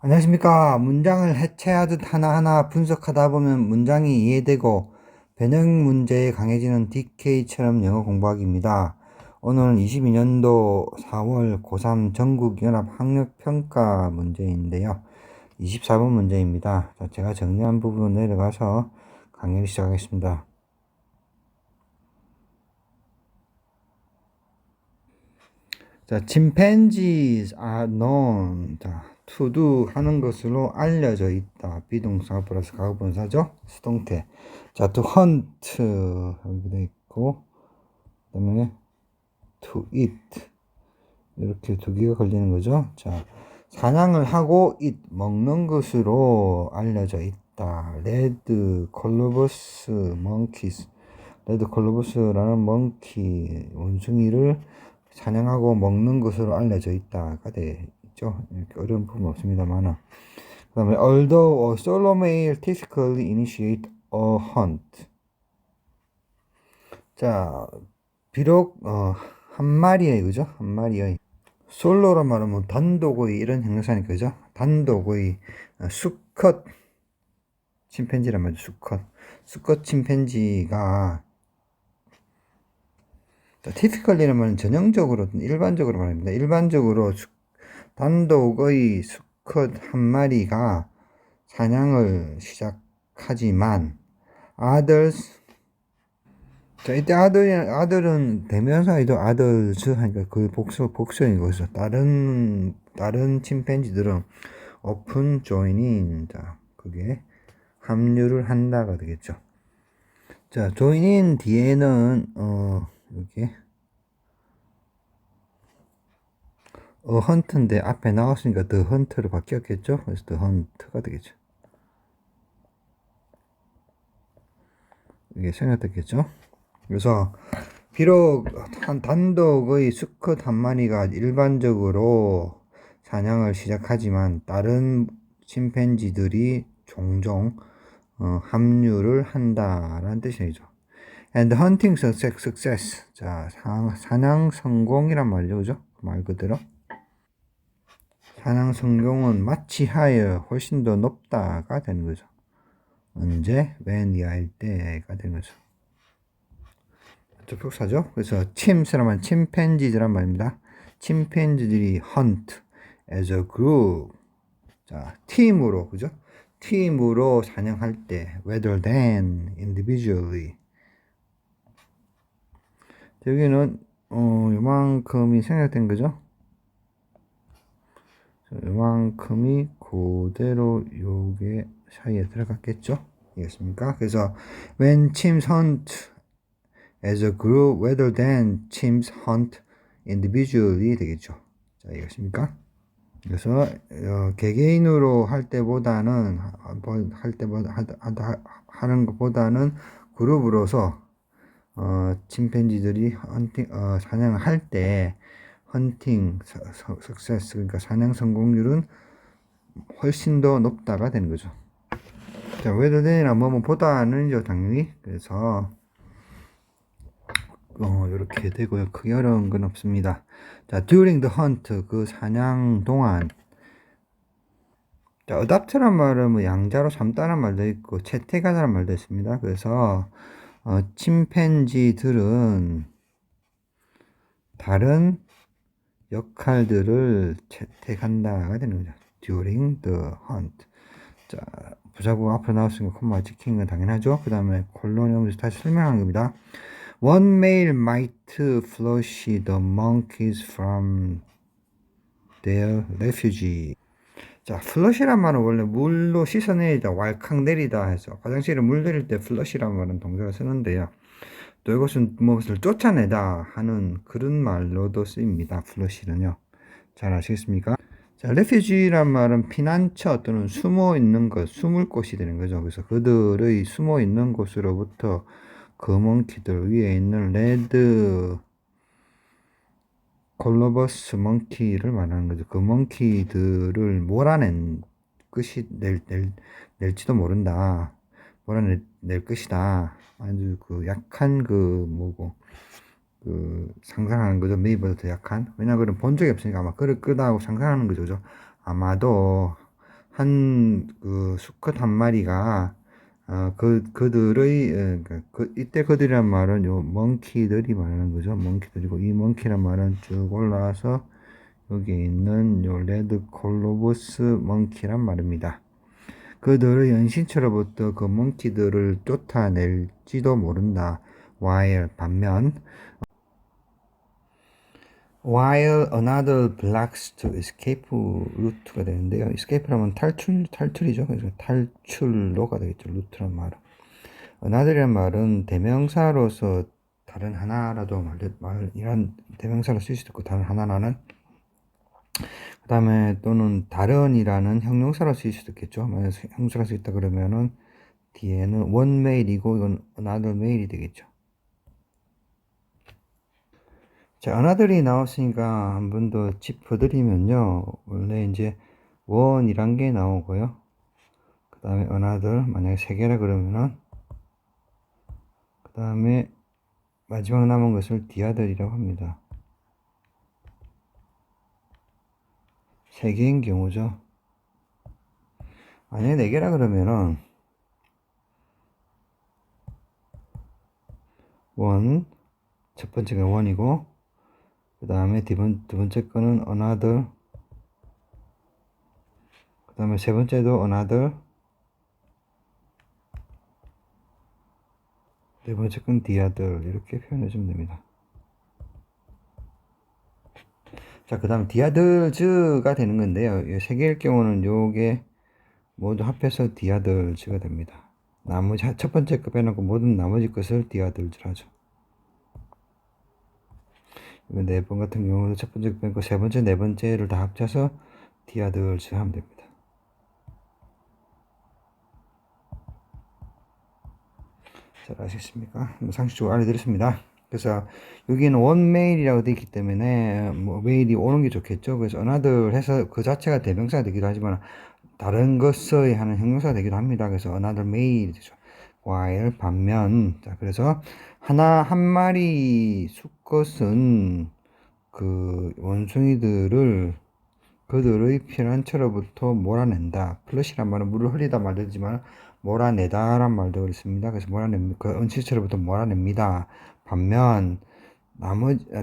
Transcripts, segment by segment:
안녕하십니까. 문장을 해체하듯 하나하나 분석하다 보면 문장이 이해되고 변형 문제에 강해지는 DK처럼 영어 공부하기입니다. 오늘은 22년도 4월 고3 전국연합학력평가 문제인데요. 24번 문제입니다. 자, 제가 정리한 부분 내려가서 강의를 시작하겠습니다. 자, chimpanzees are known. 자, to do 하는 것으로 알려져 있다. 비동사 플러스 가부분사죠. 수동태. 자, to hunt 여기도 있고, 그다음에 to eat 이렇게 두 개가 걸리는 거죠. 자, 사냥을 하고 eat 먹는 것으로 알려져 있다. 레드 콜로버스 monkeys. 레드 콜로버스라는 멍키 원숭이를 사냥하고 먹는 것으로 알려져 있다가 되죠. 이렇게 어려운 부분 없습니다만. 그 다음에 although a solo male typically initiate a hunt. 자, 비록 한 마리의 그죠? 한 마리의 솔로로 말하면 단독의 이런 형용사니까 그죠? 단독의 수컷 침팬지란 말이죠. 수컷 침팬지가 typically는 말은 전형적으로, 일반적으로 말합니다. 일반적으로 단독의 수컷 한 마리가 사냥을 시작하지만 others, 자, 이때 아들은 대명사이도 others 하니까 그 복수인 것이죠. 다른 침팬지들은 open joining, 자, 그게 합류를 한다가 되겠죠. 자, join 뒤에는 여기 헌트인데 앞에 나왔으니까 더 헌트로 바뀌었겠죠. 그래서 더 헌트가 되겠죠. 이게 생략됐겠죠. 그래서 비록 단독의 수컷 한 마리가 일반적으로 사냥을 시작하지만 다른 침팬지들이 종종 합류를 한다라는 뜻이죠. And hunting success. 자, 사냥 성공이란 말이죠. 그죠? 말 그대로. 사냥 성공은 마치 higher, 훨씬 더 높다가 되는 거죠. 언제? when 이하일 때가 되는 거죠. 접속사죠. 그래서 chims라면 침팬지즈란 말입니다. 침팬지들이 hunt as a group. 자, 팀으로, 그죠? 팀으로 사냥할 때 rather than individually. 여기는 요만큼이 생략된 거죠. 요만큼이 그대로 요게 사이에 들어갔겠죠. 이겠습니까? 그래서 when chimps hunt as a group rather than chimps hunt individually 되겠죠. 자, 이겠습니까? 그래서 개개인으로 할 때보다는 하는 것보다는 그룹으로서 침팬지들이 사냥을 할 때 헌팅 석세스, 그러니까 사냥 성공률은 훨씬 더 높다가 되는 거죠. 자, rather than이나 뭐뭐 보다는요, 당연히. 그래서 이렇게 되고요. 크게 어려운 건 없습니다. 자, during the hunt, 그 사냥 동안. 자, adopt란 말은 뭐 양자로 삼다란 말도 있고 채택하다란 말도 있습니다. 그래서 침팬지들은 다른 역할들을 채택한다가 되는 거죠. during the hunt. 자, 부사구가 앞으로 나왔으니까 콤마 찍힌 건 당연하죠. 그 다음에 콜론이 오면서 다시 설명하는 겁니다. One male might flush the monkeys from their refuge. 자, 플러시란 말은 원래 물로 씻어내리다, 왈칵 내리다 해서 화장실에 물 내릴 때 플러시란 말은 동사를 쓰는데요. 또 이것은 무엇을 쫓아내다 하는 그런 말로도 쓰입니다. 플러시는요. 잘 아시겠습니까? 자, refuge란 말은 피난처 또는 숨어 있는 것, 숨을 곳이 되는 거죠. 그래서 그들의 숨어 있는 곳으로부터 그 몽키들 위에 있는 레드 콜로버스 몽키를 말하는 거죠. 그 몽키들을 몰아낸 것이 낼지도 모른다. 몰아낼 것이다. 아주 그 약한 그 뭐고 그 상상하는 거죠. 메이보다 더 약한. 왜냐하면 본 적이 없으니까 아마 그다고 상상하는 거죠. 아마도 한 그 수컷 한 마리가 그들의 이때 그들이란 말은 요 멍키들이 말하는 거죠. 멍키들이고 이 멍키란 말은 쭉 올라와서 여기 있는 요 레드 콜로버스 멍키란 말입니다. 그들의 연신처로부터 그 멍키들을 쫓아낼지도 모른다. while 반면 while another blocks to escape 루트가 되는데요. escape라면 탈출이죠. 그래서 탈출로가 되겠죠. 루트란 말은. another이란 말은 대명사로서 다른 하나라도 이런 대명사로 쓸 수도 있고 다른 하나라는 그 다음에 또는 다른이라는 형용사로 쓸 수도 있겠죠. 만약 형용사가 쓸 있다 그러면은 뒤에는 one mail이고 이건 another mail이 되겠죠. 자, another이 나왔으니까 한 번 더 짚어드리면요. 원래 이제 one이란 게 나오고요. 그 다음에 another 만약에 세 개라 그러면은 그 다음에 마지막 남은 것을 the other이라고 합니다. 세 개인 경우죠. 만약에 네 개라 그러면은 one 첫 번째가 one이고 그 다음에 두 번째 거는 another 그 다음에 세 번째도 another 네 번째 건 the other 이렇게 표현해 주면 됩니다. 자, 그 다음 the others가 되는 건데요. 세 개일 경우는 요게 모두 합해서 the others가 됩니다. 나머지 첫 번째 거 빼놓고 모든 나머지 것을 the others 하죠. 네 번 같은 경우도 첫 번째 거 빼고 세 번째, 네 번째를 다 합쳐서 the others 하면 됩니다. 잘 아시겠습니까? 상식적으로 알려드렸습니다. 그래서 여기는 one mail이라고 되어 있기 때문에 뭐 메일이 오는 게 좋겠죠. 그래서 another 해서 그 자체가 대명사가 되기도 하지만 다른 것을 하는 형용사가 되기도 합니다. 그래서 another mail 되죠. while 반면 자 그래서 한 마리 수컷은 그 원숭이들을 그들의 피난처로부터 몰아낸다. 플러시란 말은 물을 흘리다 말되지만 몰아내다란 말도 있습니다. 그래서 그 은치처로부터 몰아냅니다. 반면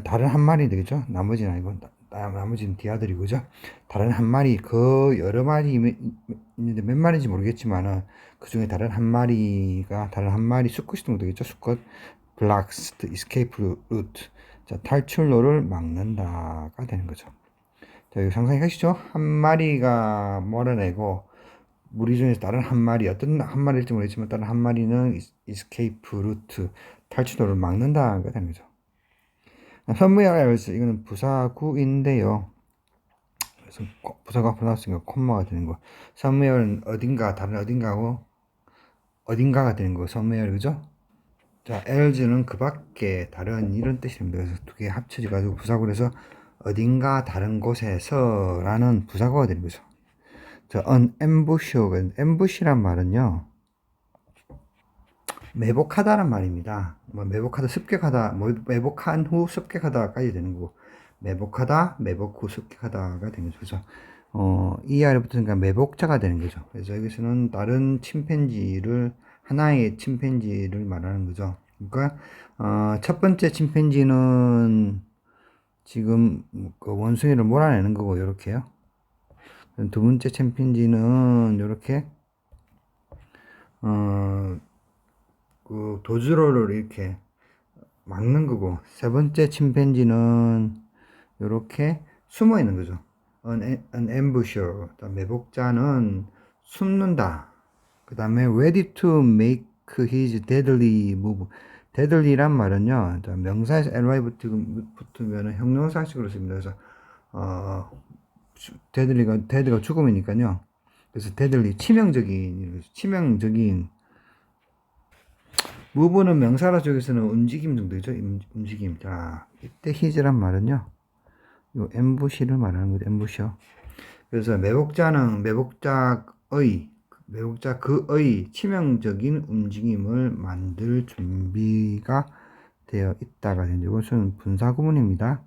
다른 한 마리 되겠죠. 나머지는 아니고 나머지는 디아들이 그죠. 다른 한 마리 그 여러 마리 있는데 몇 마리인지 모르겠지만은 그 중에 다른 한 마리 수컷이 정도 되겠죠. 수컷 blocks the escape route. 자, 탈출로를 막는다가 되는 거죠. 자, 이거 상상이 가시죠? 한 마리가 몰아내고 무리 중에서 다른 한 마리 어떤 한 마리일지 모르겠지만 다른 한 마리는 escape route 탈출로를 막는다가 되는 거죠. somewhere else 이거는 부사구인데요. 그래서 부사가 앞으로 나왔으니까 콤마가 되는 거. somewhere는 어딘가 다른 어딘가고 어딘가가 되는 거. somewhere 그죠? 자, else는 그 밖에 다른 이런 뜻입니다. 그래서 두 개 합쳐져 가지고 부사구로 해서 어딘가 다른 곳에서 라는 부사구가 되는 거죠. 자, an ambush란 말은요. 매복하다란 말입니다. 뭐 매복하다, 습격하다, 뭐 매복한 후 습격하다까지 되는 거고 매복하다, 매복 후 습격하다가 되는 거죠. 그래서 이 아래 붙으니까 매복자가 되는 거죠. 그래서 여기서는 다른 하나의 침팬지를 말하는 거죠. 그러니까 첫 번째 침팬지는 지금 그 원숭이를 몰아내는 거고 이렇게요. 두 번째 침팬지는 이렇게 그 도주로를 이렇게 막는 거고 세 번째 침팬지는 이렇게 숨어 있는 거죠. an ambusher 매복자는 숨는다. 그 다음에 ready to make his deadly move. deadly란 말은요 명사에서 ly 붙으면 형용사식으로 씁니다. 그래서 dead가 죽음이니까요. 그래서 deadly 치명적인 move는 명사라 쪽에서는 움직임 정도죠. 움직임. 자, 이때 his란 말은요. 요 ambush를 말하는 거죠. ambush. 그래서 매복자 그의 치명적인 움직임을 만들 준비가 되어 있다가 되는 이것은 분사 구문입니다.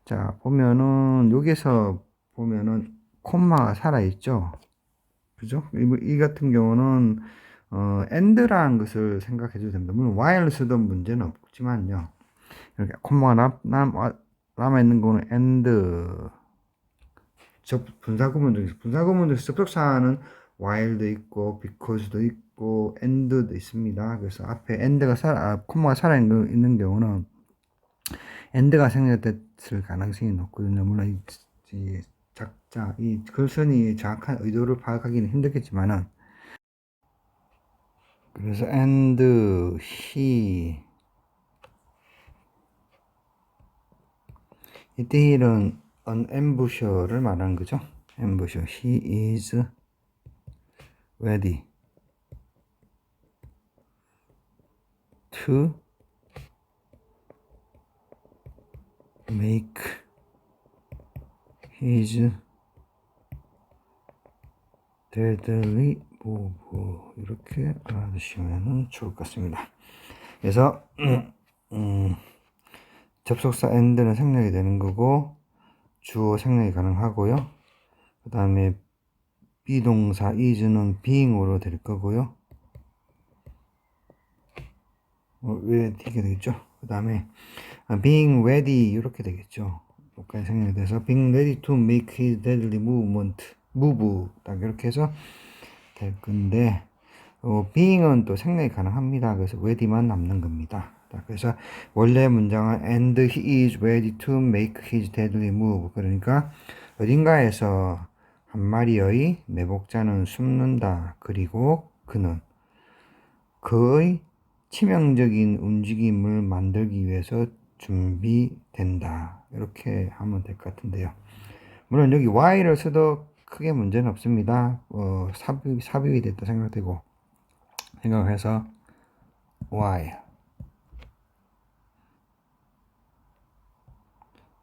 자, 보면은 여기서 보면은 콤마가 살아 있죠. 그죠? 이 같은 경우는 and라는 것을 생각해 줘도 됩니다. 물론 while 쓰던 문제는 없지만요. 이렇게 콤마가 남아있는 거는 and, 분사구문 중에서 접속사는 while도 있고 because도 있고 and도 있습니다. 그래서 앞에 콤마가 살아있는 경우는 and가 생략됐을 가능성이 높거든요. 물론 이 글쓴이의 정확한 의도를 파악하기는 힘들겠지만은, 그래서 and he, 이때 he는 an ambusher를 말하는 거죠. ambusher, he is ready to make his deadly move. 이렇게 알아두시면 좋을 것 같습니다. 그래서 접속사 and는 생략이 되는 거고 주어 생략이 가능하고요. 그 다음에 비동사 is는 being으로 될 거고요. 왜 이렇게 되겠죠? 그 다음에 being ready 이렇게 되겠죠. 여기까지 생략이 돼서 being ready to make his deadly move 딱 이렇게 해서 될 건데, being은 또 생략이 가능합니다. 그래서 ready만 남는 겁니다. 그래서 원래 문장은 and he is ready to make his deadly move. 그러니까 어딘가에서 한 마리의 매복자는 숨는다. 그리고 그는 그의 치명적인 움직임을 만들기 위해서 준비된다. 이렇게 하면 될 것 같은데요. 물론 여기 while을 써도 크게 문제는 없습니다. 삽입이 됐다 생각되고, 생각해서 while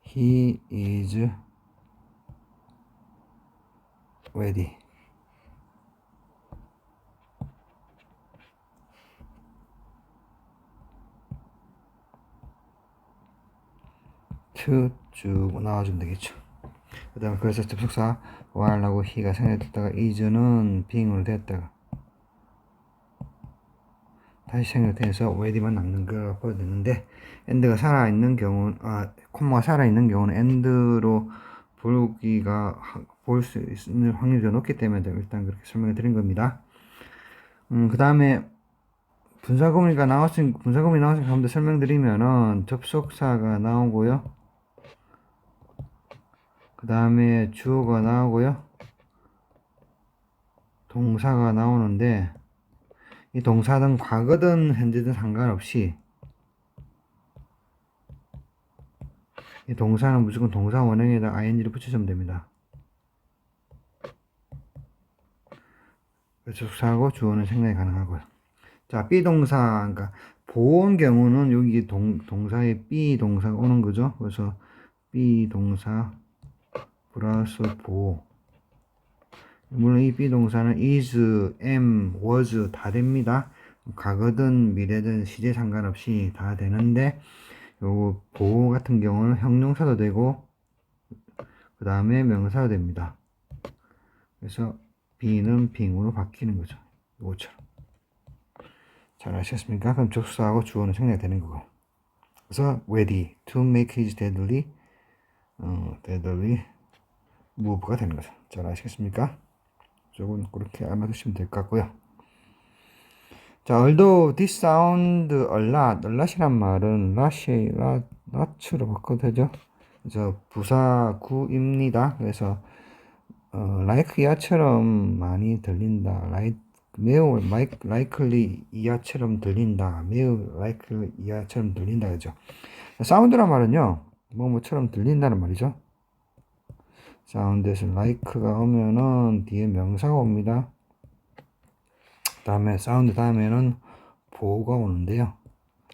he is ready to 쭉 나와주면 되겠죠. 그 다음 그래서 접속사 while하고 he가 생략됐다가 is는 being으로 됐다가 다시 생략돼서 ready만 남는 거 보여야 되는데, and가 살아있는 경우는 콤마가 살아있는 경우는 and로 볼 수 있는 확률이 더 높기 때문에 일단 그렇게 설명을 드린 겁니다. 그 다음에 분사구문이 나왔으니까 한번 더 설명드리면은 접속사가 나오고요. 그 다음에 주어가 나오고요. 동사가 나오는데, 이 동사든 과거든 현재든 상관없이 이 동사는 무조건 동사 원형에다 ing를 붙이시면 됩니다. 접속사하고 주어는 생략이 가능하고요. 자, 비동사, 그러니까 보온 경우는 여기 동사에 비동사가 오는 거죠. 그래서 비동사 플러스 보호. 물론 이 비동사는 is, am, was 다 됩니다. 과거든 미래든 시제 상관없이 다 되는데, 요 보호 같은 경우는 형용사도 되고 그 다음에 명사도 됩니다. 그래서 be는 being으로 바뀌는 거죠. 이것처럼. 잘 아셨습니까? 그럼 접속사하고 주어는 생략되는 거고. 그래서 ready to make his deadly move가 되는 거죠. 잘 아시겠습니까? 조금 그렇게 알아두시면 될 것 같고요. 자, although this sound a lot이란 말은 lot으로 바꿔도 되죠. 그래서 부사 구입니다. 그래서 like 이하처럼 많이 들린다. 매우 likely 이하처럼 들린다. 매우 likely 이하처럼 들린다. 그죠? 사운드란 말은요, 뭐처럼 들린다는 말이죠. 사운드에서 like가 오면은 뒤에 명사가 옵니다. 다음에 사운드 다음에는 보호가 오는데요.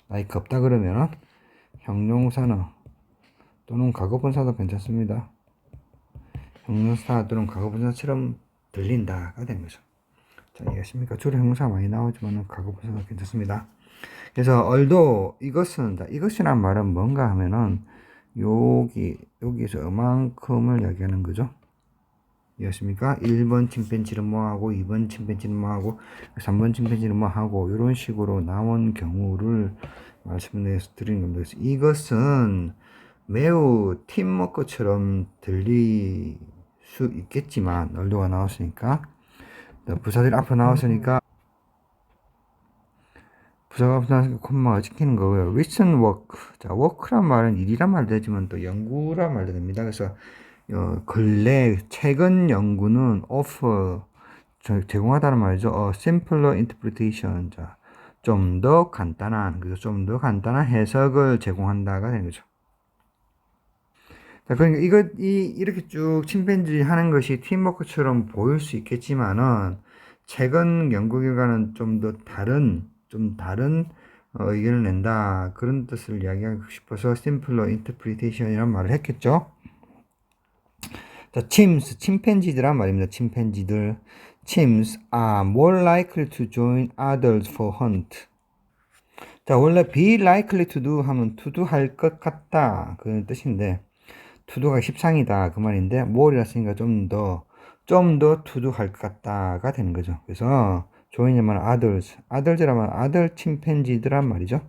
like 없다 그러면은 형용사는 또는 과거분사도 괜찮습니다. 형용사 또는 과거분사처럼 들린다가 되는 거죠. 자, 이해하십니까? 주로 형용사 많이 나오지만 과거분사도 괜찮습니다. 그래서 although 이것이란 말은 뭔가 하면은 여기서 이만큼을 이야기하는 거죠. 이었습니까? 1번 침팬지는 뭐하고 2번 침팬지는 뭐하고 3번 침팬지는 뭐하고 이런 식으로 나온 경우를 말씀드리는 겁니다. 그래서 이것은 매우 팀워크처럼 들릴 수 있겠지만 얼도가 나왔으니까 부사들이 앞으로 나왔으니까 부사가 앞으로 나왔으니까 콤마가 찍히는 거고요. recent work, 자 work란 말은 일이란 말도 되지만 또 연구란 말도 됩니다. 그래서 근래 최근 연구는 offer 제공하다는 말이죠. simpler interpretation, 자 좀 더 간단한, 그래서 좀 더 간단한 해석을 제공한다가 되는 거죠. 자, 그러니까 이렇게 쭉 침팬지 하는 것이 팀워크처럼 보일 수 있겠지만은, 최근 연구 결과는 좀 다른 의견을 낸다. 그런 뜻을 이야기하고 싶어서 simpler interpretation이라는 말을 했겠죠. 자, 침팬지들란 말입니다. 침팬지들. Chimps are more likely to join others for hunt. 자, 원래 be likely to do 하면 to do 할 것 같다. 그런 뜻인데, 투두가 십상이다 그 말인데 more이라 쓰니까 좀 더 투두 할 것 같다가 되는 거죠. 그래서 join이면 others라면 other 침팬지들란 말이죠.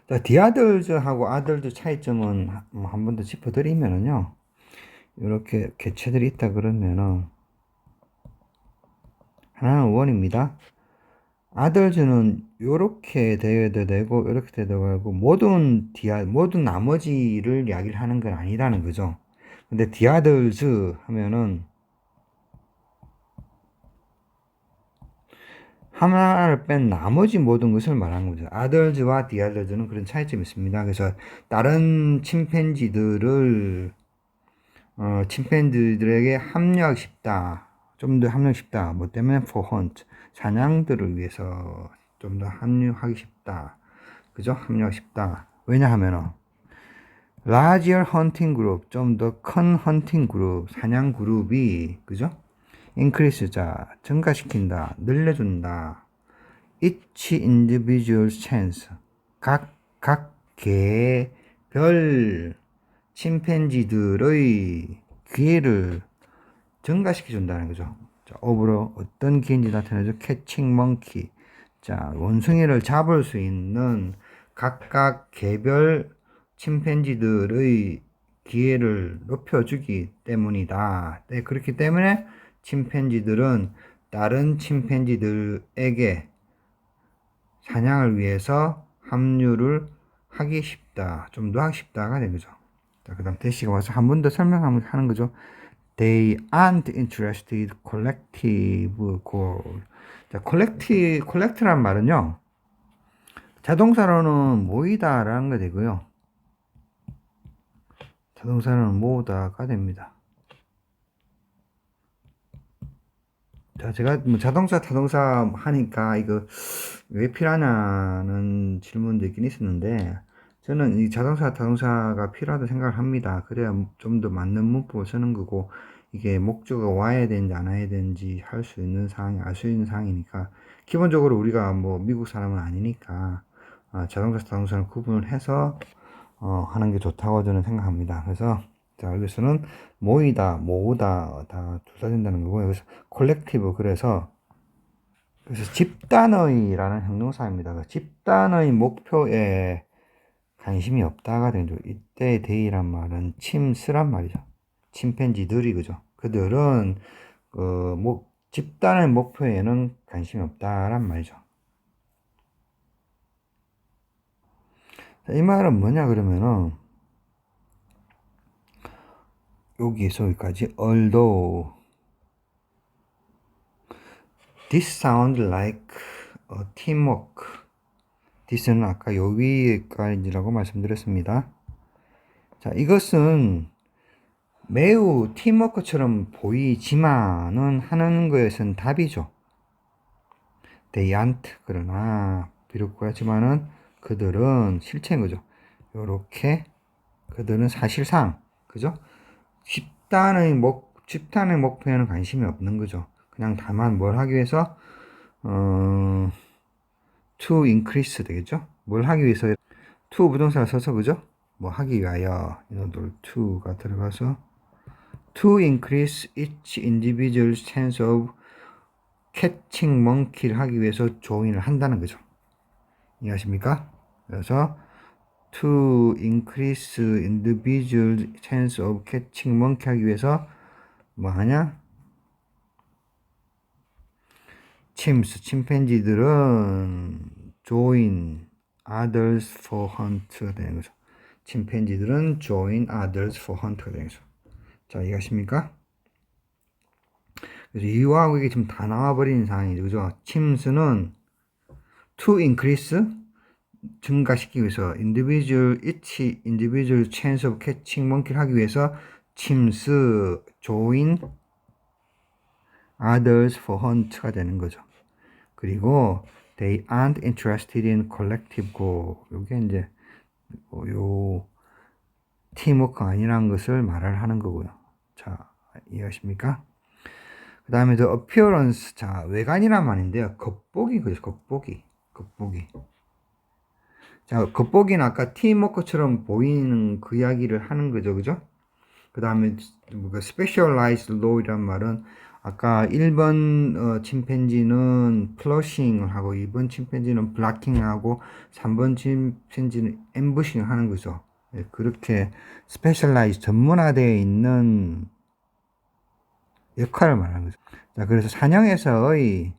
자, the others하고 others 차이점은 한 번 더 짚어드리면은요, 이렇게 개체들이 있다 그러면은 하나는 원입니다. others는 요렇게 되어도 되고 요렇게 되어도 되고 모든 나머지를 이야기를 하는 건 아니라는 거죠. 근데 the others 하면은 하나를 뺀 나머지 모든 것을 말하는 거죠. others와 the others는 그런 차이점이 있습니다. 그래서 다른 침팬지들에게 합류하기 쉽다. 좀 더 합류하기 쉽다. 뭐 때문에 for hunt, 사냥들을 위해서 좀 더 합류하기 쉽다. 그죠? 합류하기 쉽다. 왜냐하면 larger hunting group, 좀 더 큰 hunting group, 사냥 그룹이, 그죠? increase, 자, 증가시킨다, 늘려준다. each individual's chance, 각 개별 침팬지들의 기회를 증가시켜준다는 거죠. 자, 업으로 어떤 기회인지 나타내죠. catching monkey. 자, 원숭이를 잡을 수 있는 각각 개별 침팬지들의 기회를 높여주기 때문이다. 네, 그렇기 때문에 침팬지들은 다른 침팬지들에게 사냥을 위해서 합류를 하기 쉽다. 좀 더 하기 쉽다가 되는 거죠. 자, 그 다음 대시가 와서 한 번 더 설명하는 거죠. They aren't interested collective goal. 자, collect란 말은요, 자동사로는 모이다라는 게 되고요. 자동사로는 모으다가 됩니다. 자, 제가 뭐 자동차 타동사 하니까 이거 왜 필요하냐는 질문도 있긴 있었는데, 저는 이 자동차 타동사가 필요하다고 생각을 합니다. 그래야 좀 더 맞는 문법을 쓰는 거고, 이게 목적어가 와야 되는지 안 와야 되는지 할 수 있는 상황이, 알 수 있는 상황이니까, 기본적으로 우리가 뭐 미국 사람은 아니니까 자동차 타동사를 구분을 해서 하는 게 좋다고 저는 생각합니다. 그래서 자, 여기서는 모이다, 모으다 다 둘다된다는 거고요. 그래서 콜렉티브, 그래서 집단의라는 형용사입니다. 집단의 목표에 관심이 없다가 되죠. 이때 데이란 말은 침스란 말이죠. 침팬지들이, 그죠? 그들은 집단의 목표에는 관심이 없다란 말이죠. 자, 이 말은 뭐냐 그러면은 여기에서 여기까지 although this sounds like a teamwork. this는 아까 요 위에까지라고 말씀드렸습니다. 자, 이것은 매우 팀워크처럼 보이지만은 하는 것은 답이죠. They aren't, 그러나 비록 그렇지만은 그들은 실체인 거죠. 요렇게 그들은 사실상, 그죠? 집단의 목표에는 관심이 없는 거죠. 그냥 다만 뭘 하기 위해서 to increase 되겠죠? 뭘 하기 위해서 to 부동사를 써서, 그죠? 뭐 하기 위하여 in order to가 들어가서 to increase each individual's chance of catching monkey를 하기 위해서 join을 한다는 거죠. 이해하십니까? 그래서 to increase individual chance of catching monkey 하기 위해서 뭐 하냐? 침팬지들은 join others for hunt가 되는 거죠. 침팬지들은 join others for hunt가 되는 거죠. 자, 이해하십니까? 그래서 이거하고 이게 지금 다 나와버리는 상황이죠. 그죠? 침스는 to increase 증가시키기 위해서 each individual chance of catching monkey를 하기 위해서 침스 join others for hunt가 되는 거죠. 그리고 they aren't interested in collective goal. 요게 이제 요 팀워크 아니라는 것을 말을 하는 거고요. 자, 이해하십니까? 그 다음에 the appearance. 자, 외관이란 말인데요. 겉보기 그죠? 겉보기. 자, 겉보기는 아까 팀워크처럼 보이는 그 이야기를 하는 거죠. 그죠? 그 다음에 specialized law이란 말은 아까 1번 침팬지는 플러싱을 하고 2번 침팬지는 블락킹을 하고 3번 침팬지는 앰부싱을 하는 거죠. 네, 그렇게 스페셜라이즈 전문화되어 있는 역할을 말하는 거죠. 자, 그래서 사냥에서의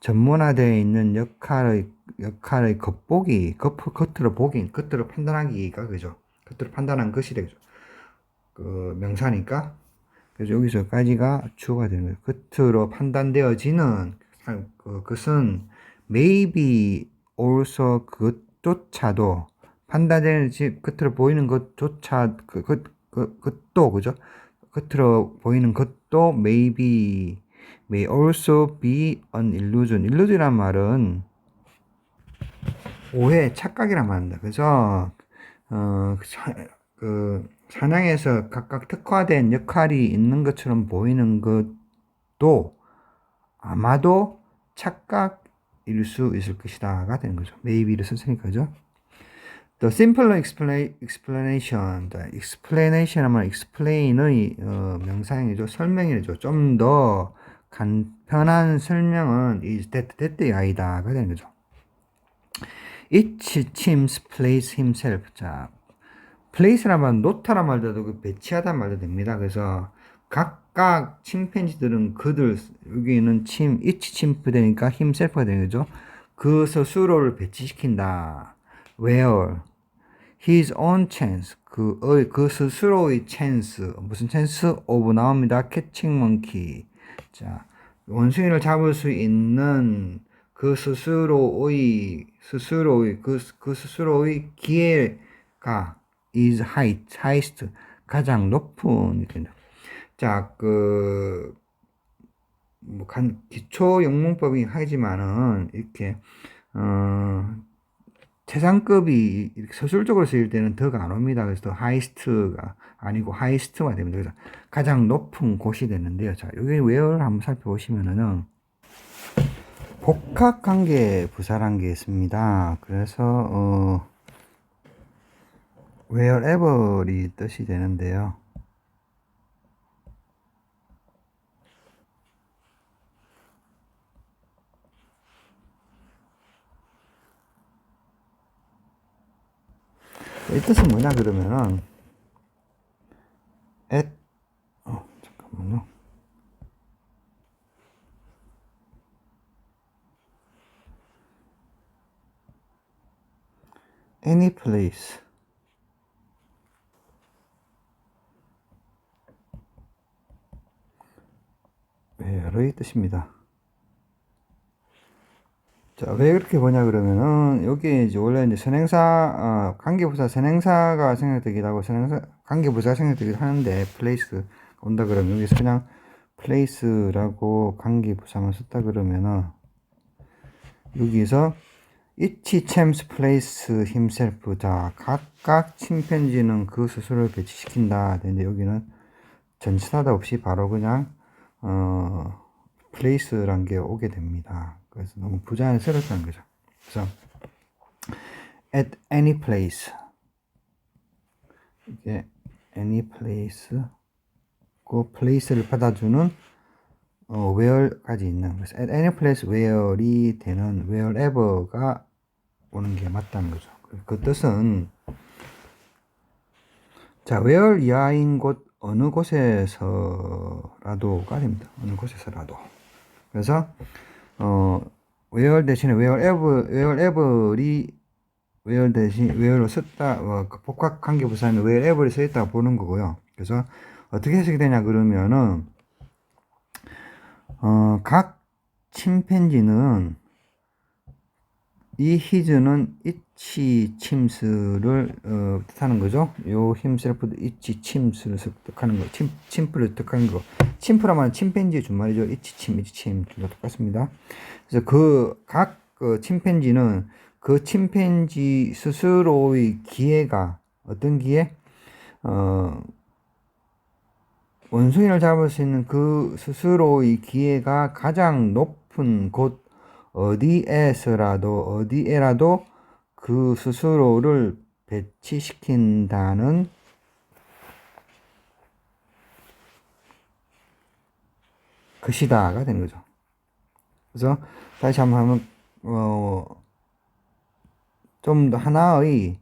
전문화되어 있는 역할의 겉보기, 겉으로 보기, 겉으로 판단하기가 그죠. 겉으로 판단한 것이 되죠. 그 명사니까. 그래서 여기서까지가 주어가 되는 거예요. 겉으로 판단되어지는 그것은 maybe also 그것조차도 판단되는 겉으로 보이는 것조차 그것도 그죠? 겉으로 보이는 것도 may also be an illusion. illusion이란 말은 오해, 착각이란 말입니다. 그래서 사냥에서 각각 특화된 역할이 있는 것처럼 보이는 것도 아마도 착각일 수 있을 것이다가 되는 거죠. maybe를 썼으니까 그죠? The simpler explanation. explanation 하면 explain의 명사형이죠. 설명이죠. 좀 더 간편한 설명은 is that의 아이다가 되는 거죠. Each chimps plays himself. 자, place라면 놓다란 말도 그 배치하다 말도 됩니다. 그래서 각각 침팬지들은 그들 여기는 each chimp 되니까 himself가 되는 거죠. 그 스스로를 배치시킨다. Where his own chance 그 스스로의 chance 무슨 chance of 나옵니다. catching monkey. 자, 원숭이를 잡을 수 있는 그 스스로의 기회가 is highest 가장 높은. 자, 기초 영문법이 하지만은 이렇게 최상급이 이렇게 서술적으로 쓰일 때는 더가 안 옵니다. 그래서 더 highest가 아니고 highest가 됩니다. 그래서 가장 높은 곳이 되는데요. 자, 여기 where를 한번 살펴보시면은 복합관계 부사란 게 있습니다. 그래서 wherever이 뜻이 되는데요. 이 뜻은 뭐냐 그러면은 잠깐만요. any place where의 뜻입니다. 자, 왜 그렇게 보냐 그러면은 여기 이제 원래 이제 선행사 관계부사 선행사가 생략되기도 하고 관계부사가 생략되기도 하는데 place 온다 그러면 여기서 그냥 place라고 관계부사만 썼다 그러면은 여기서 each chimps place himself. 자, 각각 침팬지는 그 스스로를 배치시킨다. 근데 여기는 전치사도 없이 바로 그냥 place란 게 오게 됩니다. 그래서 너무 부자연스럽다는 거죠. 그래서 at any place 이게 any place, 그 place를 받아주는 where까지 있는, 그래서 at any place where이 되는 wherever가 오는 게 맞다는 거죠. 그 뜻은 자, where 이하인 곳 어느 곳에서라도가 됩니다. 어느 곳에서라도. 그래서 where 대신에 wherever이 where 대신 where로 썼다, 그 복합 관계 부사는 wherever이 써 있다고 보는 거고요. 그래서 어떻게 해석이 되냐 그러면은 각 침팬지는 이 his는 each chims를 뜻하는 거죠. 요 himself each chims를 뜻하는 거, chim프를 뜻하는 거. chim프라면 침팬지의 준말이죠. each chim 둘 다 똑같습니다. 그래서 각 침팬지는 그 침팬지 스스로의 기회가 어떤 기회? 원숭이를 잡을 수 있는 그 스스로의 기회가 가장 높은 곳 어디에라도 그 스스로를 배치시킨다는 것이다가 되는 거죠. 그래서 다시 한번 하면 좀 더 하나의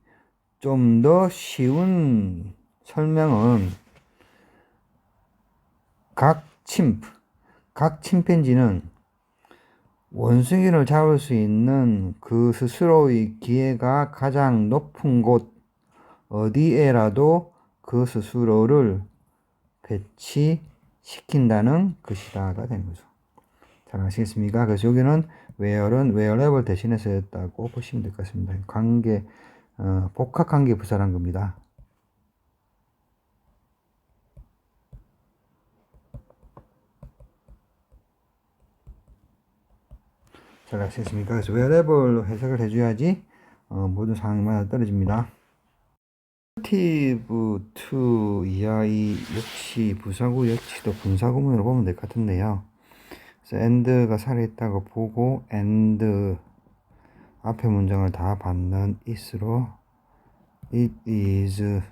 좀 더 쉬운 설명은 각 침팬지는 원숭이를 잡을 수 있는 그 스스로의 기회가 가장 높은 곳 어디에라도 그 스스로를 배치시킨다는 것이다가 되는 거죠. 잘 아시겠습니까? 그래서 여기는 where은 wherever 대신에 쓰였다고 보시면 될 것 같습니다. 관계 복합 관계 부사란 겁니다. 잘 아시겠습니까? 그래서 wherever로 해석을 해줘야지 모든 상황마다 떨어집니다. relative to 이하이 역시 부사구 역시도 분사구문으로 보면 될 것 같은데요. 그래서 and가 살아있다고 보고 and 앞에 문장을 다 받는 is로 it is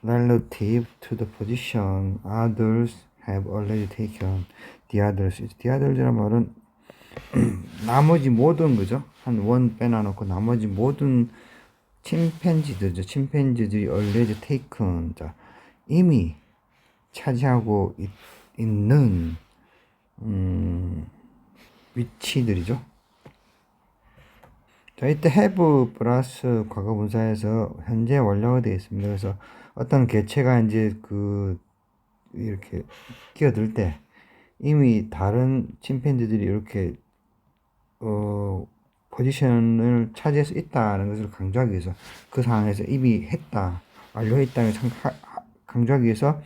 relative to the position others have already taken. the others라는 말은 나머지 모든 거죠. 한 원 빼놔놓고 나머지 모든 침팬지들이 already taken. 자, 이미 차지하고 있는 위치들이죠. 자, 이때 have 플러스 과거분사에서 현재 완료가 되어 있습니다. 그래서 어떤 개체가 이제 이렇게 끼어들 때 이미 다른 침팬지들이 이렇게 포지션을 차지해서 있다는 것을 강조하기 위해서 그 상황에서 이미 했다, 완료했다는 강조하기 위해서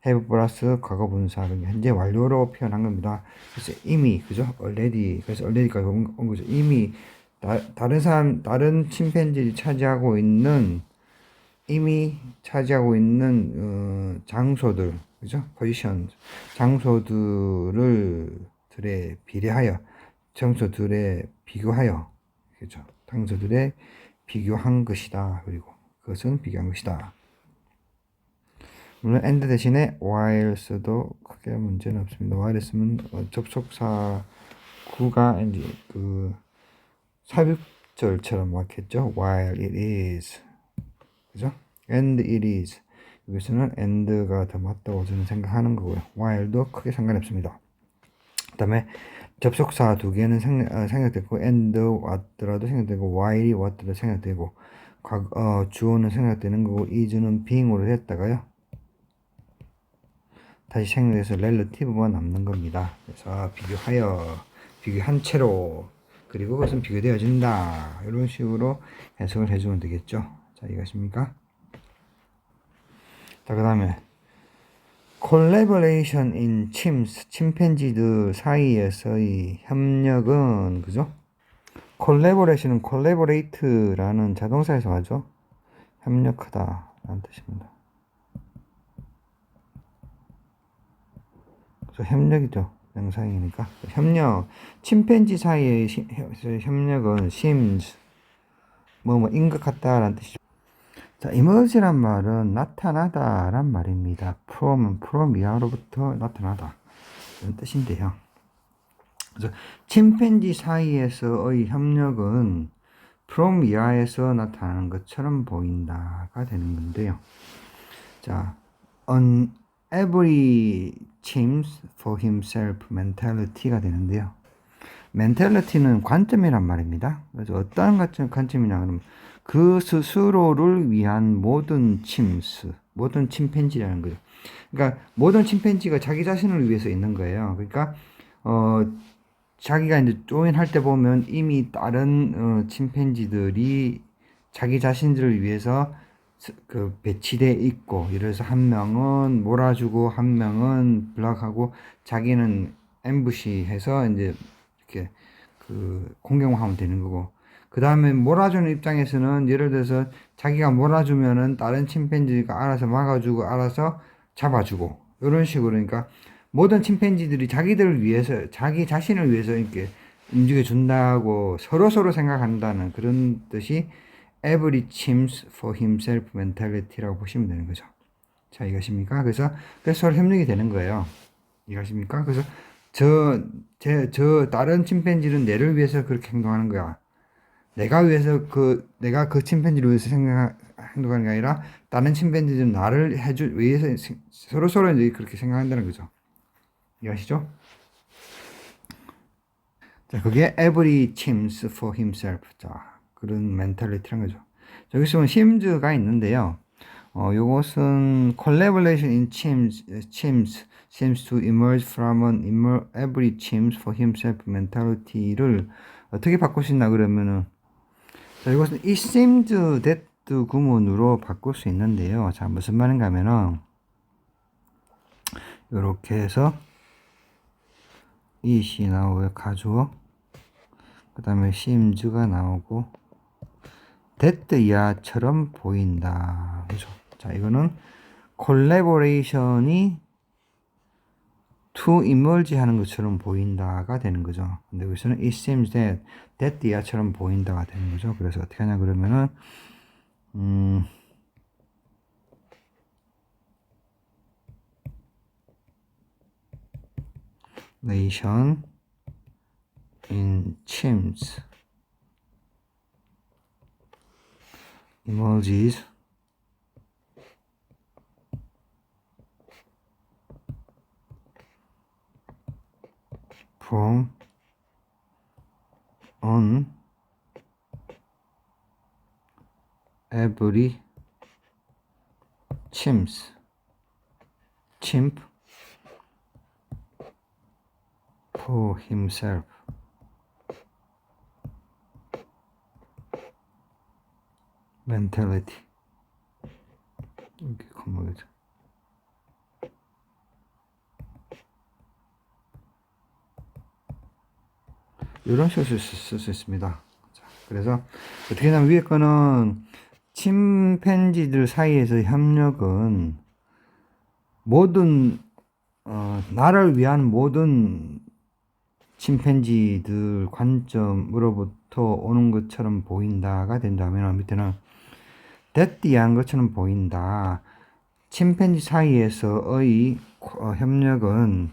have 플러스 과거분사 현재 완료로 표현한 겁니다. 그래서 이미 그죠? already. 그래서 already까지 온 거죠. 이미 다른 침팬지들이 이미 차지하고 있는 장소들, 그죠? 포지션, 장소들에 비례하여, 장소들에 비교하여, 그죠? 장소들에 비교한 것이다. 그리고 그것은 비교한 것이다. 물론 and 대신에 while 써도 크게 문제는 없습니다. while 쓰면 접속사 구가 이제 삽입절처럼 왔겠죠. while it is, 그죠? and it is. 여기서는 and가 더 맞다고 저는 생각하는 거고요. while도 크게 상관없습니다. 그 다음에 접속사 두 개는 생략되고 and 왔더라도 생략되고 while이 왔더라도 생략되고 주어는 생략되는 거고 is는 being으로 됐다가요 다시 생략해서 relative만 남는 겁니다. 그래서 비교한 채로, 그리고 그것은 비교되어진다, 이런 식으로 해석을 해주면 되겠죠. 자, 이것입니까? 자, 그 다음에 collaboration in chimps, 침팬지들 사이에서의 협력은, 그죠? collaboration은 collaborate라는 자동사에서 하죠. 협력하다 라는 뜻입니다. 그래서 협력이죠. 명사형이니까. 침팬지 사이의 협력은 seems 인것 같다 라는 뜻이죠. 자, emerge란 말은 나타나다란 말입니다. from 이하로부터 나타나다 이런 뜻인데요. 그래서 침팬지 사이에서의 협력은 from 이하에서 나타나는 것처럼 보인다가 되는 건데요. 자, on every chimps for himself mentality가 되는데요. mentality는 관점이란 말입니다. 그래서 어떠한 관점이냐 그러면 그 스스로를 위한 모든 모든 침팬지라는 거죠. 그러니까 모든 침팬지가 자기 자신을 위해서 있는 거예요. 그러니까 자기가 이제 조인할 때 보면 이미 다른 침팬지들이 자기 자신들을 위해서 그 배치돼 있고, 이래서 한 명은 몰아주고 한 명은 블락하고 자기는 앰부시해서 이제 이렇게 그 공격하면 되는 거고, 그 다음에 몰아주는 입장에서는 예를 들어서 자기가 몰아주면은 다른 침팬지가 알아서 막아주고 알아서 잡아주고 이런 식으로, 그러니까 모든 침팬지들이 자기들을 위해서 자기 자신을 위해서 이렇게 움직여 준다고 서로 생각한다는 그런 뜻이 every chimps for himself mentality라고 보시면 되는 거죠. 자, 이것입니까? 그래서 서로 협력이 되는 거예요. 이것입니까? 그래서 다른 침팬지는 내를 위해서 그렇게 행동하는 거야. 내가 그 침팬지를 위해서 행동하는 게 아니라 다른 침팬지들은 나를 위해서 서로 이제 그렇게 생각한다는 거죠. 이해하시죠? 자, 그게 every chimps for himself. 자, 그런 멘탈리티라는 거죠. 여기 있으면 심즈가 있는데요. 요것은 collaboration in chimps seems to emerge from an every chimps for himself mentality를 어떻게 바꿀 수 있나 그러면은, 자, 이것은 it seems that 구문으로 바꿀 수 있는데요. 자, 무슨 말인가 하면은 요렇게 해서 it이 나오고요. 가주어. 그 다음에 심즈가 나오고 that야처럼 보인다. 그죠? 자, 이거는 콜라보레이션이 to emerge 하는 것처럼 보인다가 되는 거죠. 근데 여기서는 it seems that야처럼 보인다가 되는 거죠. 그래서 어떻게 하냐 그러면은 nation in chimps emerges from on every chimp for himself mentality. 이렇게 건너겠죠. 이런 식으로 쓸 수 있습니다. 자, 그래서 어떻게 하냐면 위에 거는 침팬지들 사이에서 협력은 모든 나를 위한 모든 침팬지들 관점으로부터 오는 것처럼 보인다가 된다면, 밑에는 that이한 것처럼 보인다. 침팬지 사이에서의 협력은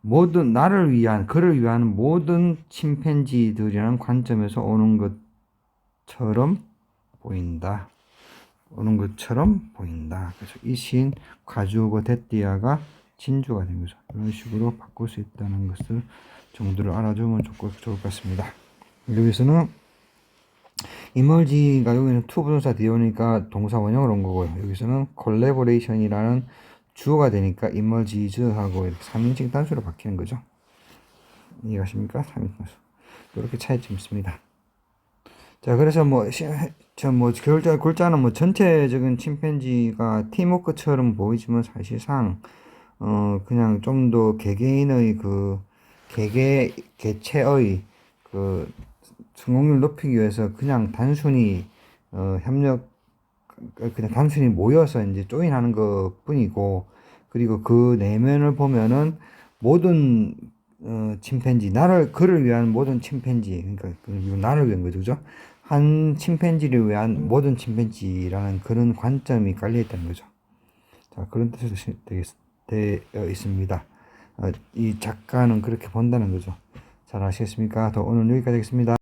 모든 그를 위한 모든 침팬지들이라는 관점에서 오는 것처럼 보인다. 그래서 이신 가주어고 that야가 진주가 된 거죠. 이런 식으로 바꿀 수 있다는 것을 정도를 알아주면 좋을 것 같습니다. 여기서는 emerge가 여기는 to 부동사 뒤에 오니까 동사 원형으로 온 거고요. 여기서는 collaboration이라는 주어가 되니까 emerges하고 이렇게 3인칭 단수로 바뀌는 거죠. 이해가십니까? 3인칭 단수. 이렇게 차이점이 있습니다. 자, 그래서 글자는 전체적인 침팬지가 팀워크처럼 보이지만 사실상 그냥 좀 더 개개인의 개체의 성공률 높이기 위해서 그냥 단순히 그냥 단순히 모여서 이제 조인하는 것 뿐이고, 그리고 그 내면을 보면은 모든 침팬지, 그를 위한 모든 침팬지, 그러니까 나를 위한 거죠, 그죠? 한 침팬지를 위한 모든 침팬지라는 그런 관점이 깔려 있다는 거죠. 자, 그런 뜻으로 되어 있습니다. 이 작가는 그렇게 본다는 거죠. 잘 아시겠습니까? 오늘 여기까지 하겠습니다.